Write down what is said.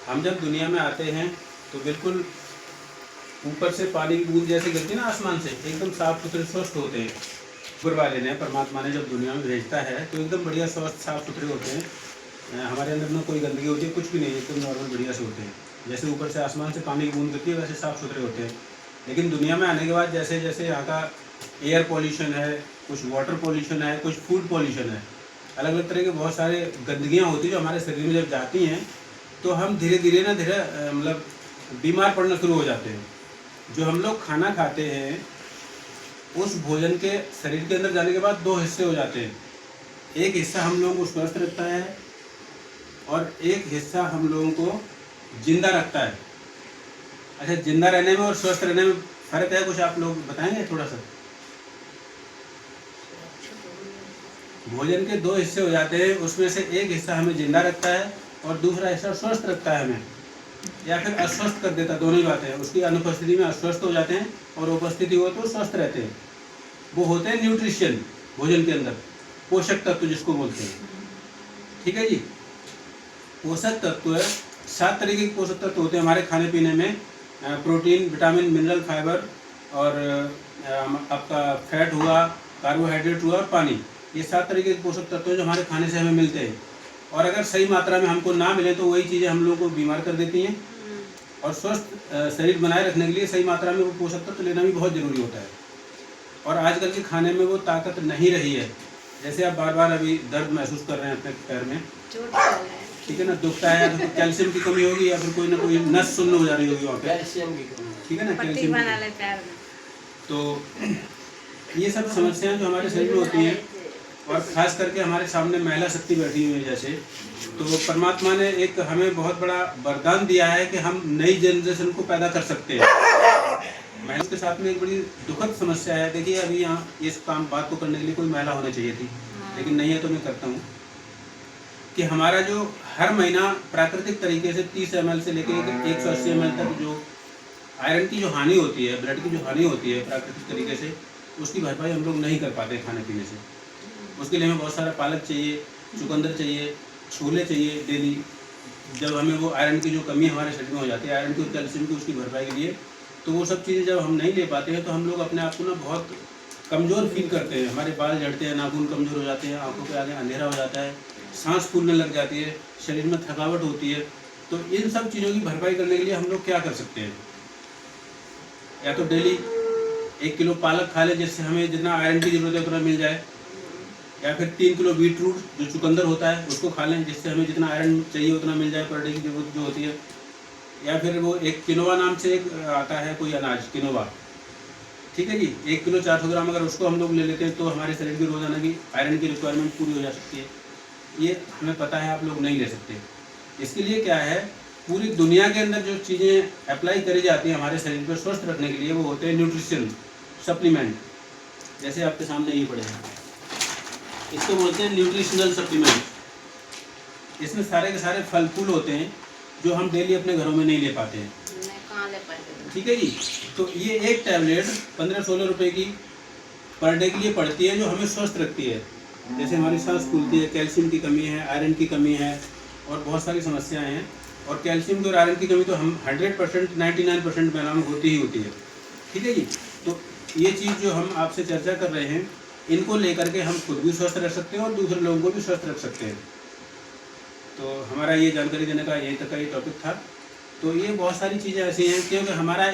हम जब दुनिया में आते हैं तो बिल्कुल ऊपर से पानी की बूंद जैसे गिरती है ना आसमान से, एकदम साफ सुथरे स्वस्थ होते हैं। ऊपर वाले ने, परमात्मा ने जब दुनिया में भेजता है तो एकदम बढ़िया स्वस्थ साफ सुथरे होते हैं। हमारे अंदर में कोई गंदगी होती है, कुछ भी नहीं, एकदम नॉर्मल बढ़िया से होते हैं। जैसे ऊपर से आसमान से पानी की बूंद गिरती है वैसे साफ सुथरे होते हैं। लेकिन दुनिया में आने के बाद जैसे जैसे यहाँ का एयर पॉल्यूशन है, कुछ वाटर पॉल्यूशन है, कुछ फूड पॉल्यूशन है, अलग अलग तरह के बहुत सारे गंदगियाँ होती हैं जो हमारे शरीर में जब जाती हैं तो हम धीरे धीरे मतलब बीमार पड़ना शुरू हो जाते हैं। जो हम लोग खाना खाते हैं उस भोजन के शरीर के अंदर जाने के बाद दो हिस्से हो जाते हैं। एक हिस्सा हम लोगों को स्वस्थ रखता है और एक हिस्सा हम लोगों को जिंदा रखता है। अच्छा, जिंदा रहने में और स्वस्थ रहने में फ़र्क है, कुछ आप लोग बताएंगे थोड़ा सा? भोजन के दो हिस्से हो जाते हैं, उसमें से एक हिस्सा हमें जिंदा रखता है और दूसरा हिस्सा स्वस्थ रखता है हमें, या फिर अस्वस्थ कर देता है। दोनों ही बातें हैं। उसकी अनुपस्थिति में अस्वस्थ हो जाते हैं और उपस्थिति हो तो स्वस्थ रहते हैं। वो होते हैं न्यूट्रिशन, भोजन के अंदर पोषक तत्व जिसको बोलते हैं। ठीक है जी। पोषक तत्व 7 तरीके के पोषक तत्व होते हैं हमारे खाने पीने में। प्रोटीन, विटामिन, मिनरल, फाइबर और आपका फैट हुआ, कार्बोहाइड्रेट हुआ और पानी। ये 7 तरीके के पोषक तत्व हैं जो हमारे खाने से हमें मिलते हैं। और अगर सही मात्रा में हमको ना मिले तो वही चीज़ें हम लोगों को बीमार कर देती हैं। और स्वस्थ शरीर बनाए रखने के लिए सही मात्रा में वो पोषक तत्व लेना भी बहुत ज़रूरी होता है। और आजकल के खाने में वो ताकत नहीं रही है। जैसे आप बार बार अभी दर्द महसूस कर रहे हैं अपने पैर में, ठीक है ना, दुखता है, तो कैल्शियम की कमी होगी या फिर कोई ना कोई नस सुन्न हो जा रही होगी वहाँ पे, कैल्शियम की कमी, ठीक है ना, कैल्शियम की। तो ये सब समस्याएं जो हमारे शरीर में होती हैं, और ख़ास करके हमारे सामने महिला शक्ति बैठी हुई है जैसे, तो परमात्मा ने एक हमें बहुत बड़ा वरदान दिया है कि हम नई जनरेशन को पैदा कर सकते हैं। महिला के साथ में एक बड़ी दुखद समस्या है। देखिए, अभी यहाँ इस बात को करने के लिए कोई महिला होनी चाहिए थी, लेकिन नहीं है, तो मैं करता हूँ कि हमारा जो हर महीना प्राकृतिक तरीके से 30 ml से लेकर 180 ml तक जो आयरन की जो हानि होती है, ब्लड की जो हानि होती है प्राकृतिक तरीके से, उसकी भरपाई हम लोग नहीं कर पाते खाने पीने से। उसके लिए हमें बहुत सारा पालक चाहिए, चुकंदर चाहिए, छोले चाहिए डेली। जब हमें वो आयरन की जो कमी हमारे शरीर में हो जाती है, आयरन की और कैल्शियम की, उसकी भरपाई के लिए, तो वो सब चीज़ें जब हम नहीं ले पाते हैं तो हम लोग अपने आप को ना बहुत कमज़ोर फील करते हैं। हमारे बाल झड़ते हैं, नाखून कमज़ोर हो जाते हैं, आंखों के आगे अंधेरा हो जाता है, सांस फूलने लग जाती है, शरीर में थकावट होती है। तो इन सब चीज़ों की भरपाई करने के लिए हम लोग क्या कर सकते हैं? या तो डेली 1 किलो पालक खा लें जिससे हमें जितना आयरन की ज़रूरत है उतना मिल जाए, या फिर 3 किलो बीटरूट जो चुकंदर होता है उसको खा लें जिससे हमें जितना आयरन चाहिए उतना मिल जाए पर डे की जरूरत जो होती है। या फिर वो एक किनोवा नाम से एक आता है कोई अनाज, किनोवा, ठीक है जी, 1 किलो 400 ग्राम अगर उसको हम लोग ले लेते हैं तो हमारे शरीर की रोजाना की आयरन की रिक्वायरमेंट पूरी हो जा सकती है। ये हमें पता है, आप लोग नहीं ले सकते। इसके लिए क्या है, पूरी दुनिया के अंदर जो चीज़ें अप्लाई करी जाती हैं हमारे शरीर पर स्वस्थ रखने के लिए, वो होते हैं न्यूट्रिशन सप्लीमेंट। जैसे आपके सामने ये पड़े हैं, इसको बोलते हैं न्यूट्रिशनल सप्लीमेंट। इसमें सारे के सारे फल फूल होते हैं जो हम डेली अपने घरों में नहीं ले पाते हैं। ठीक है जी। तो ये एक टैबलेट 15-16 रुपए की पर डे के लिए पड़ती है जो हमें स्वस्थ रखती है। जैसे हमारी सांस फूलती है, कैल्शियम की कमी है, आयरन की कमी है और बहुत सारी समस्याएं हैं। और कैल्शियम की और आयरन की कमी तो हम 100%, 99% महिलाओं में होती ही होती है। ठीक है जी। तो ये चीज़ जो हम आपसे चर्चा कर रहे हैं, इनको लेकर के हम खुद भी स्वस्थ रह सकते हैं और दूसरे लोगों को भी स्वस्थ रख सकते हैं। तो हमारा ये जानकारी देने का यही तक का ये टॉपिक था। तो ये बहुत सारी चीज़ें ऐसी हैं क्योंकि हमारा